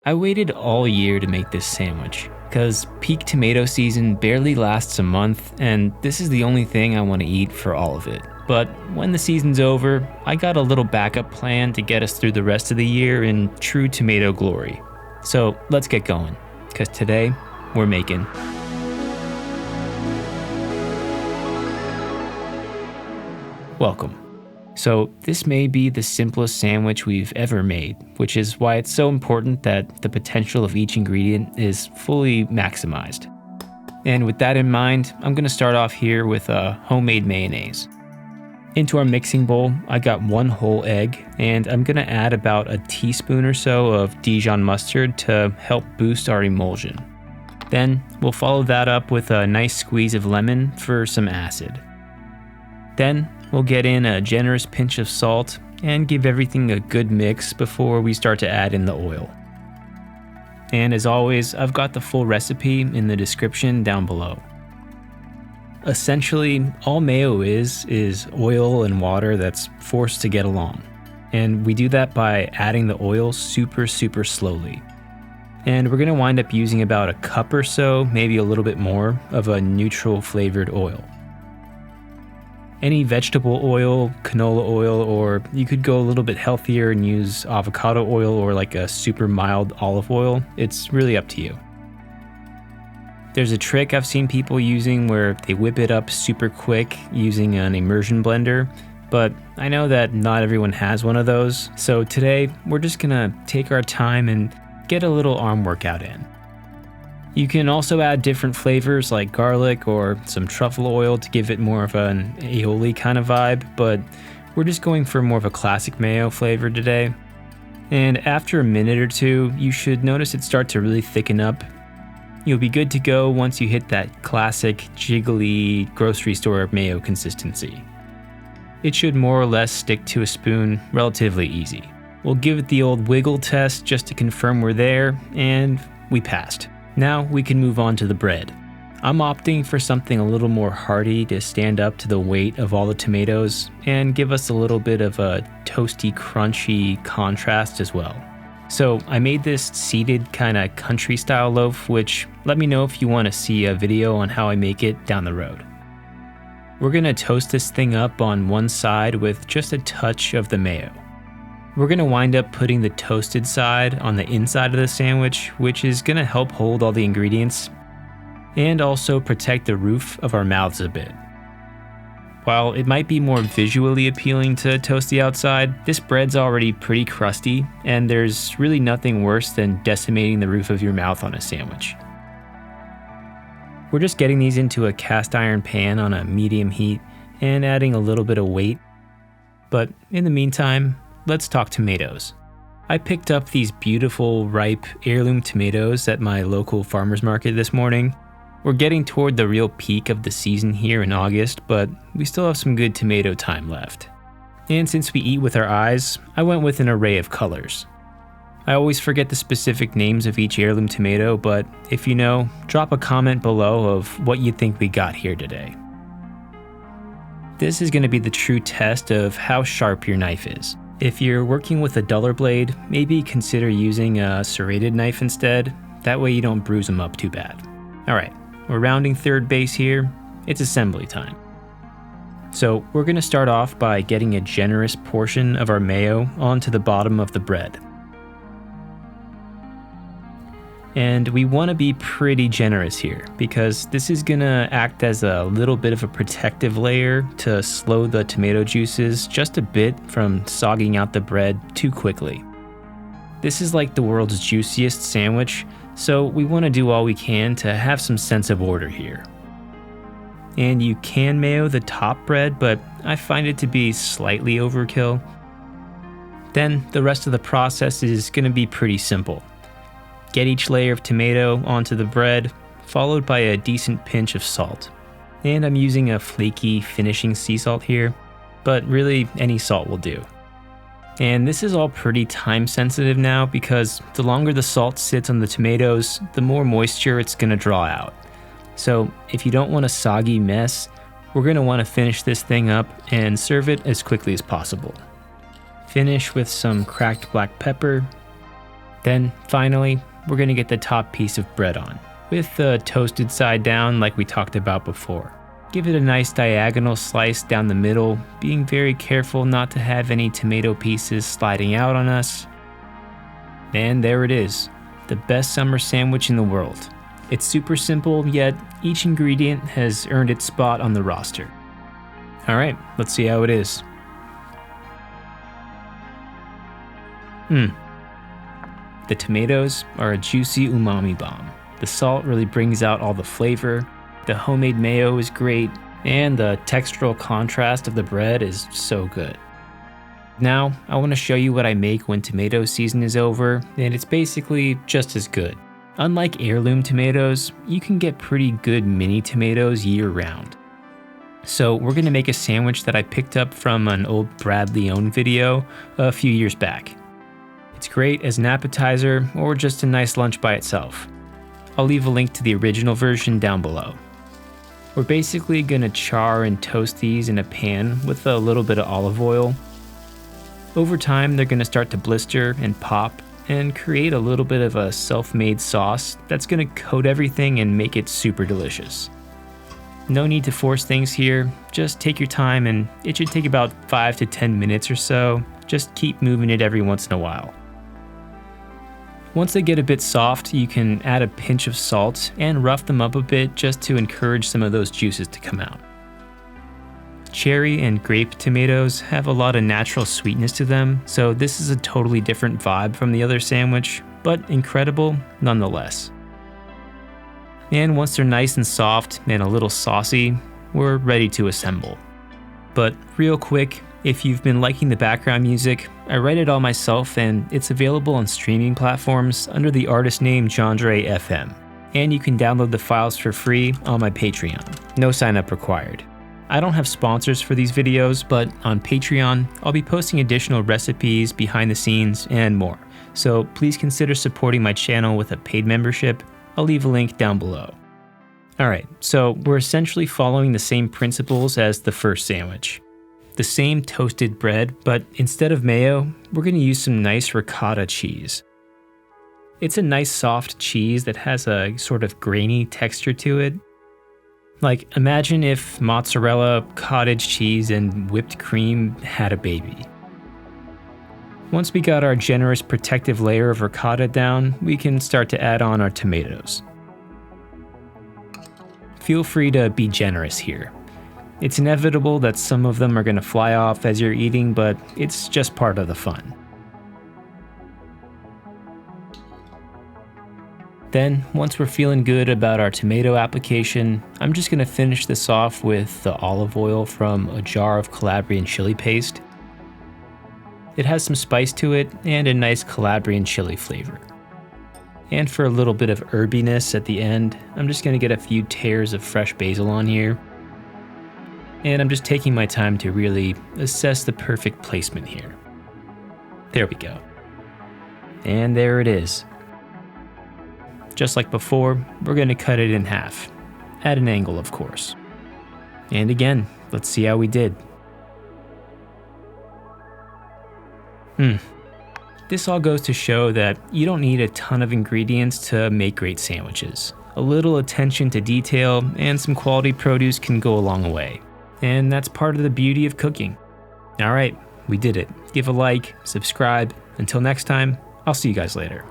I waited all year to make this sandwich, because peak tomato season barely lasts a month, and this is the only thing I want to eat for all of it. But when the season's over, I got a little backup plan to get us through the rest of the year in true tomato glory. So let's get going, because today we're making welcome. So this may be the simplest sandwich we've ever made, which is why it's so important that the potential of each ingredient is fully maximized. And with that in mind, I'm going to start off here with a homemade mayonnaise. Into our mixing bowl, I got 1 whole egg, and I'm going to add about a teaspoon or so of Dijon mustard to help boost our emulsion. Then we'll follow that up with a nice squeeze of lemon for some acid. Then we'll get in a generous pinch of salt and give everything a good mix before we start to add in the oil. And as always, I've got the full recipe in the description down below. Essentially, all mayo is oil and water that's forced to get along. And we do that by adding the oil super slowly. And we're gonna wind up using about a cup or so, maybe a little bit more, of a neutral flavored oil. Any vegetable oil, canola oil, or you could go a little bit healthier and use avocado oil or like a super mild olive oil. It's really up to you. There's a trick I've seen people using where they whip it up super quick using an immersion blender, but I know that not everyone has one of those. So today we're just gonna take our time and get a little arm workout in. You can also add different flavors like garlic or some truffle oil to give it more of an aioli kind of vibe, but we're just going for more of a classic mayo flavor today. And after a minute or two, you should notice it start to really thicken up. You'll be good to go once you hit that classic jiggly grocery store mayo consistency. It should more or less stick to a spoon relatively easy. We'll give it the old wiggle test just to confirm we're there, and we passed. Now we can move on to the bread. I'm opting for something a little more hearty to stand up to the weight of all the tomatoes and give us a little bit of a toasty, crunchy contrast as well. So I made this seeded kind of country style loaf, which let me know if you want to see a video on how I make it down the road. We're gonna toast this thing up on one side with just a touch of the mayo. We're gonna wind up putting the toasted side on the inside of the sandwich, which is gonna help hold all the ingredients and also protect the roof of our mouths a bit. While it might be more visually appealing to toast the outside, this bread's already pretty crusty, and there's really nothing worse than decimating the roof of your mouth on a sandwich. We're just getting these into a cast iron pan on a medium heat and adding a little bit of weight. But in the meantime, let's talk tomatoes. I picked up these beautiful, ripe heirloom tomatoes at my local farmer's market this morning. We're getting toward the real peak of the season here in August, but we still have some good tomato time left. And since we eat with our eyes, I went with an array of colors. I always forget the specific names of each heirloom tomato, but if you know, drop a comment below of what you think we got here today. This is going to be the true test of how sharp your knife is. If you're working with a duller blade, maybe consider using a serrated knife instead. That way you don't bruise them up too bad. Alright, we're rounding third base here. It's assembly time. So we're going to start off by getting a generous portion of our mayo onto the bottom of the bread. And we want to be pretty generous here because this is going to act as a little bit of a protective layer to slow the tomato juices just a bit from sogging out the bread too quickly. This is like the world's juiciest sandwich, so we want to do all we can to have some sense of order here. And you can mayo the top bread, but I find it to be slightly overkill. Then the rest of the process is going to be pretty simple. Get each layer of tomato onto the bread, followed by a decent pinch of salt. And I'm using a flaky finishing sea salt here, but really any salt will do. And this is all pretty time sensitive now because the longer the salt sits on the tomatoes, the more moisture it's going to draw out. So if you don't want a soggy mess, we're going to want to finish this thing up and serve it as quickly as possible. Finish with some cracked black pepper, Then finally, we're gonna get the top piece of bread on, with the toasted side down like we talked about before. Give it a nice diagonal slice down the middle, being very careful not to have any tomato pieces sliding out on us. And there it is, the best summer sandwich in the world. It's super simple, yet each ingredient has earned its spot on the roster. All right, let's see how it is. The tomatoes are a juicy umami bomb. The salt really brings out all the flavor. The homemade mayo is great, and the textural contrast of the bread is so good. Now, I want to show you what I make when tomato season is over, and it's basically just as good. Unlike heirloom tomatoes, you can get pretty good mini tomatoes year-round. So we're going to make a sandwich that I picked up from an old Brad Leone video a few years back. It's great as an appetizer or just a nice lunch by itself. I'll leave a link to the original version down below. We're basically gonna char and toast these in a pan with a little bit of olive oil. Over time, they're gonna start to blister and pop and create a little bit of a self-made sauce that's gonna coat everything and make it super delicious. No need to force things here, just take your time, and it should take about 5 to 10 minutes or so. Just keep moving it every once in a while. Once they get a bit soft, you can add a pinch of salt and rough them up a bit just to encourage some of those juices to come out. Cherry and grape tomatoes have a lot of natural sweetness to them, so this is a totally different vibe from the other sandwich, but incredible nonetheless. And once they're nice and soft and a little saucy, we're ready to assemble. But real quick, if you've been liking the background music, I write it all myself and it's available on streaming platforms under the artist name Jandre FM. And you can download the files for free on my Patreon. No sign up required. I don't have sponsors for these videos, but on Patreon, I'll be posting additional recipes, behind the scenes, and more. So please consider supporting my channel with a paid membership. I'll leave a link down below. Alright, so we're essentially following the same principles as the first sandwich. The same toasted bread, but instead of mayo, we're going to use some nice ricotta cheese. It's a nice soft cheese that has a sort of grainy texture to it. Like, imagine if mozzarella, cottage cheese, and whipped cream had a baby. Once we got our generous protective layer of ricotta down, we can start to add on our tomatoes. Feel free to be generous here. It's inevitable that some of them are going to fly off as you're eating, but it's just part of the fun. Then, once we're feeling good about our tomato application, I'm just going to finish this off with the olive oil from a jar of Calabrian chili paste. It has some spice to it and a nice Calabrian chili flavor. And for a little bit of herbiness at the end, I'm just going to get a few tears of fresh basil on here. And I'm just taking my time to really assess the perfect placement here. There we go. And there it is. Just like before, we're going to cut it in half. At an angle, of course. And again, let's see how we did. This all goes to show that you don't need a ton of ingredients to make great sandwiches. A little attention to detail and some quality produce can go a long way. And that's part of the beauty of cooking. Alright, we did it. Give a like, subscribe. Until next time, I'll see you guys later.